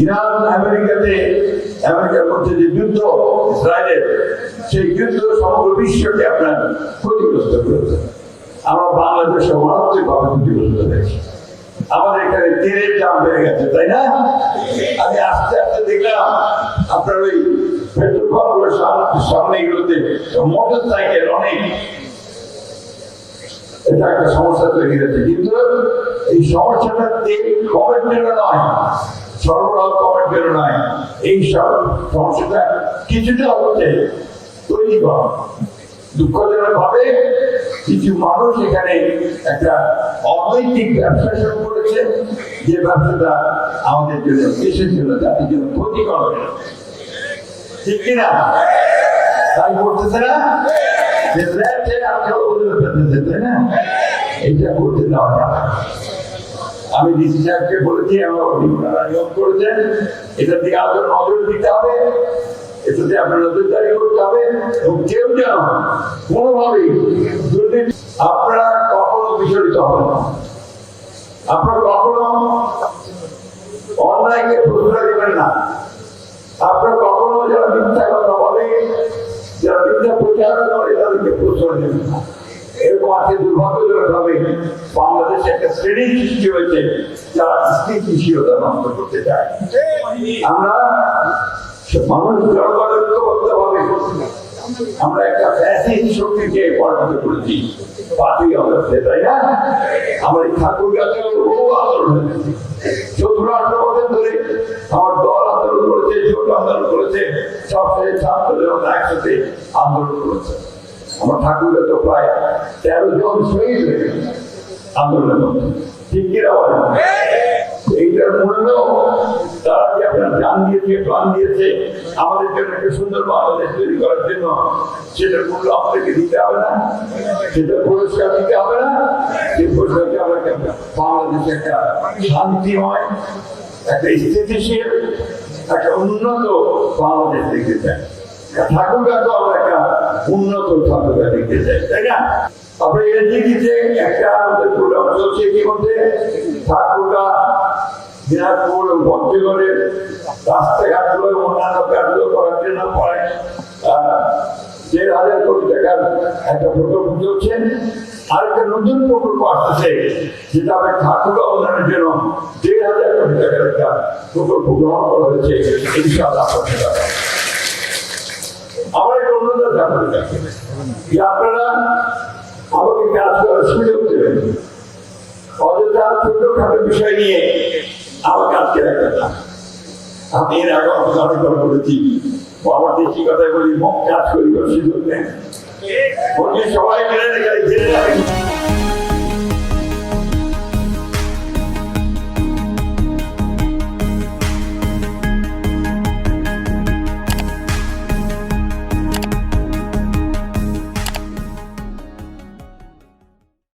Iran আমেরিকার মধ্যে যে যুদ্ধ ইসরায়েলের, সেই যুদ্ধ সমগ্র বিশ্বকে আপনার ক্ষতিগ্রস্ত করেছে। আমরা বাংলাদেশে মারাত্মকভাবে ক্ষতিগ্রস্ত হয়েছি। আমাদের এখানে তেলের দাম বেড়ে গেছে, তাই না? আমি আস্তে আস্তে দেখলাম আপনার ওই পেট্রোল পাম্পগুলোর সামনে এগুলোতে মোটর সাইকেল অনেক, এটা একটা সমস্যা তৈরি হয়েছে। কিন্তু এই সমস্যাটা তেল কমের জন্য নয়, সরবরাহ কমের জন্য নয়, এই সব সমস্যাটা কিছুটা হচ্ছে তৈরি করা। দুঃখজনক ভাবে কিছু মানুষ এখানে একটা অনৈতিক ব্যবসা শুরু করেছে, যে ব্যবসাটা আমাদের জন্য, দেশের জন্য, জাতির জন্য ক্ষতিকর, ঠিক কিনা? তাই করতেছে না, এইটা করতে দেওয়া যাবে। আমি ডিসি সাহেবকে বলেছি, আমার নিয়ম করেছেন, এটার দিকে আরো নজর দিতে হবে, এটাতে আপনার নজরদারি করতে হবে, এবং কেউ যেন কোনোভাবেই দুর্নীতি, আপনারা কখনো বিচলিত হবেন না, আপনারা কখনো অন্যায়কে প্রশ্রয় দেবেন না, আপনারা কখনো যারা মিথ্যা কথা বলে, যারা মিথ্যা প্রচারণা করে, তাদেরকে প্রশ্রয় দেবেন না। এরকম আজকে দুর্ভাগ্যজনক ভাবে বাংলাদেশে একটা শ্রেণীর সৃষ্টি হয়েছে যারা স্থিতিশীলতা নষ্ট করতে চায়। আমরা মানুষ জনগণের ঐক্যবদ্ধ ভাবে আমরা একটা ফ্যাসিস্ট শক্তিকে পরাজিত করেছি, পার্টি অবস্থে, তাই না? আমার এই ঠাকুরগাঁও বহু আন্দোলন হয়েছে, 17-18 বছর ধরে আমার দল আন্দোলন করেছে, জোট আন্দোলন করেছে, সবচেয়ে ছাত্রদের একসাথে আন্দোলন করেছে। আমার ঠাকুরগাঁও তো প্রায় 13 জন শহীদ হয়ে গেছে আন্দোলনের মধ্যে, ঠিক কিনা বলেন? এইটার মূল্য তারা যে আপনার জান দিয়েছে, প্রাণ দিয়েছে আমাদের জন্য একটা সুন্দর বাংলাদেশ তৈরি করার জন্য, সেটার মূল্য আমাদেরকে দিতে হবে না? সেটা পুরস্কার দিতে হবে না? সেই পুরস্কারকে আমরা বাংলাদেশে একটা শান্তিময়, একটা স্থিতিশীল, একটা উন্নত বাংলাদেশ দেখতে চাই। ঠাকুরগাঁও আমরা একটা উন্নত ঠাকুরগাঁও দেখতে চাই, তাই না? আপনি এলজিডিতে একটা আমাদের প্রোগ্রাম চলছে ইতিমধ্যে, ঠাকুরগাঁও, দিনাজপুর, পঞ্চগড়ের রাস্তাঘাটগুলো, অন্যান্য কাজগুলো করার জন্য প্রায় 1,500 কোটি টাকার একটা প্রকল্প চলছে। আরেকটা নতুন প্রকল্প আসছে, যেটা আমি ঠাকুরগাঁও উন্নয়নের জন্য 1,500 কোটি টাকার একটা প্রকল্প গ্রহণ করা হয়েছে। ইনশাআল্লাহ আমার একটা অনুরোধ আপনাদের কাছে, যে আপনারা আমাকে কাজ করার সুযোগ দেবেন, অযথা ছোটখাটো বিষয় নিয়ে আমাকে আজকে রাখবেন না। আমি এর আগে অনেক বলেছি, আমার দেশি কথায় বলি, কাজ করি সুযোগ নেন, সবাই মিলে জেনে যাবেন।